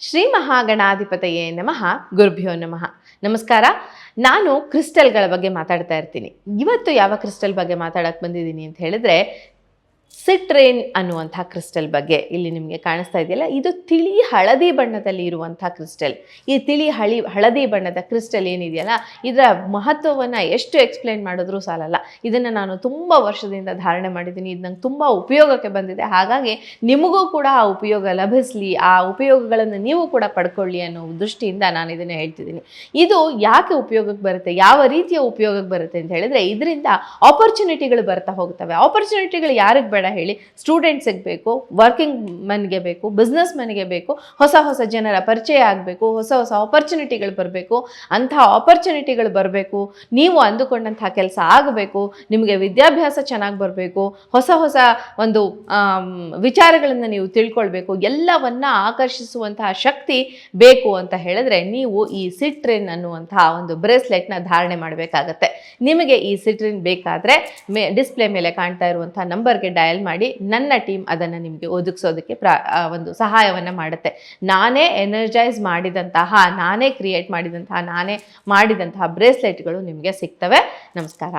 ಶ್ರೀ ಮಹಾಗಣಾಧಿಪತಯೇ ನಮಃ. ಗುರುಭ್ಯೋ ನಮಃ. ನಮಸ್ಕಾರ. ನಾನು ಕ್ರಿಸ್ಟಲ್ಗಳ ಬಗ್ಗೆ ಮಾತಾಡ್ತಾ ಇರ್ತೀನಿ. ಇವತ್ತು ಯಾವ ಕ್ರಿಸ್ಟಲ್ ಬಗ್ಗೆ ಮಾತಾಡಕ್ಕೆ ಬಂದಿದ್ದೀನಿ ಅಂತ ಹೇಳಿದ್ರೆ ಸಿಟ್ರೇನ್ ಅನ್ನುವಂಥ ಕ್ರಿಸ್ಟಲ್ ಬಗ್ಗೆ. ಇಲ್ಲಿ ನಿಮಗೆ ಕಾಣಿಸ್ತಾ ಇದೆಯಲ್ಲ, ಇದು ತಿಳಿ ಹಳದಿ ಬಣ್ಣದಲ್ಲಿ ಇರುವಂಥ ಕ್ರಿಸ್ಟಲ್. ಈ ತಿಳಿ ಹಳದಿ ಬಣ್ಣದ ಕ್ರಿಸ್ಟಲ್ ಏನಿದೆಯಲ್ಲ, ಇದರ ಮಹತ್ವವನ್ನು ಎಷ್ಟು ಎಕ್ಸ್ಪ್ಲೇನ್ ಮಾಡಿದ್ರೂ ಸಾಲಲ್ಲ. ಇದನ್ನು ನಾನು ತುಂಬ ವರ್ಷದಿಂದ ಧಾರಣೆ ಮಾಡಿದ್ದೀನಿ. ಇದು ನಂಗೆ ತುಂಬ ಉಪಯೋಗಕ್ಕೆ ಬಂದಿದೆ. ಹಾಗಾಗಿ ನಿಮಗೂ ಕೂಡ ಆ ಉಪಯೋಗ ಲಭಿಸಲಿ, ಆ ಉಪಯೋಗಗಳನ್ನು ನೀವು ಕೂಡ ಪಡ್ಕೊಳ್ಳಿ ಅನ್ನೋ ದೃಷ್ಟಿಯಿಂದ ನಾನು ಇದನ್ನು ಹೇಳ್ತಿದ್ದೀನಿ. ಇದು ಯಾಕೆ ಉಪಯೋಗಕ್ಕೆ ಬರುತ್ತೆ, ಯಾವ ರೀತಿಯ ಉಪಯೋಗಕ್ಕೆ ಬರುತ್ತೆ ಅಂತ ಹೇಳಿದ್ರೆ, ಇದರಿಂದ ಆಪರ್ಚುನಿಟಿಗಳು ಬರ್ತಾ ಹೋಗ್ತವೆ. ಆಪರ್ಚುನಿಟಿಗಳು ಯಾರಿಗೆ ಬೇಡ ಹೇಳಿ? ಸ್ಟೂಡೆಂಟ್ಸಿಗೆ ಬೇಕು, ವರ್ಕಿಂಗ್ ಮೆನ್ಗೆ ಬೇಕು, ಬಿಸ್ನೆಸ್ ಮೆನ್ಗೆ ಬೇಕು. ಹೊಸ ಹೊಸ ಜನರ ಪರಿಚಯ ಆಗಬೇಕು, ಹೊಸ ಹೊಸ ಆಪರ್ಚುನಿಟಿಗಳು ಬರಬೇಕು. ಅಂಥ ಆಪರ್ಚುನಿಟಿಗಳು ಬರಬೇಕು, ನೀವು ಅಂದುಕೊಂಡಂಥ ಕೆಲಸ ಆಗಬೇಕು, ನಿಮಗೆ ವಿದ್ಯಾಭ್ಯಾಸ ಚೆನ್ನಾಗಿ ಬರಬೇಕು, ಹೊಸ ಹೊಸ ಒಂದು ವಿಚಾರಗಳನ್ನು ನೀವು ತಿಳ್ಕೊಳ್ಬೇಕು, ಎಲ್ಲವನ್ನ ಆಕರ್ಷಿಸುವಂತಹ ಶಕ್ತಿ ಬೇಕು ಅಂತ ಹೇಳಿದ್ರೆ ನೀವು ಈ ಸಿಟ್ರಿನ್ ಅನ್ನುವಂತಹ ಒಂದು ಬ್ರೇಸ್ಲೆಟ್ನ ಧಾರಣೆ ಮಾಡಬೇಕಾಗತ್ತೆ. ನಿಮಗೆ ಈ ಸಿಟ್ರಿನ್ ಬೇಕಾದರೆ ಡಿಸ್ಪ್ಲೇ ಮೇಲೆ ಕಾಣ್ತಾ ಇರುವಂಥ ನಂಬರ್ಗೆ ಡಯಲ್ ಮಾಡಿ. ನನ್ನ ಟೀಮ್ ಅದನ್ನು ನಿಮಗೆ ಒದಗಿಸೋದಕ್ಕೆ ಒಂದು ಸಹಾಯವನ್ನು ಮಾಡುತ್ತೆ. ನಾನೇ ಎನರ್ಜೈಸ್ ಮಾಡಿದಂತಹ, ನಾನೇ ಕ್ರಿಯೇಟ್ ಮಾಡಿದಂತಹ, ನಾನೇ ಮಾಡಿದಂತಹ ಬ್ರೇಸ್ಲೆಟ್ಗಳು ನಿಮಗೆ ಸಿಗ್ತವೆ. ನಮಸ್ಕಾರ.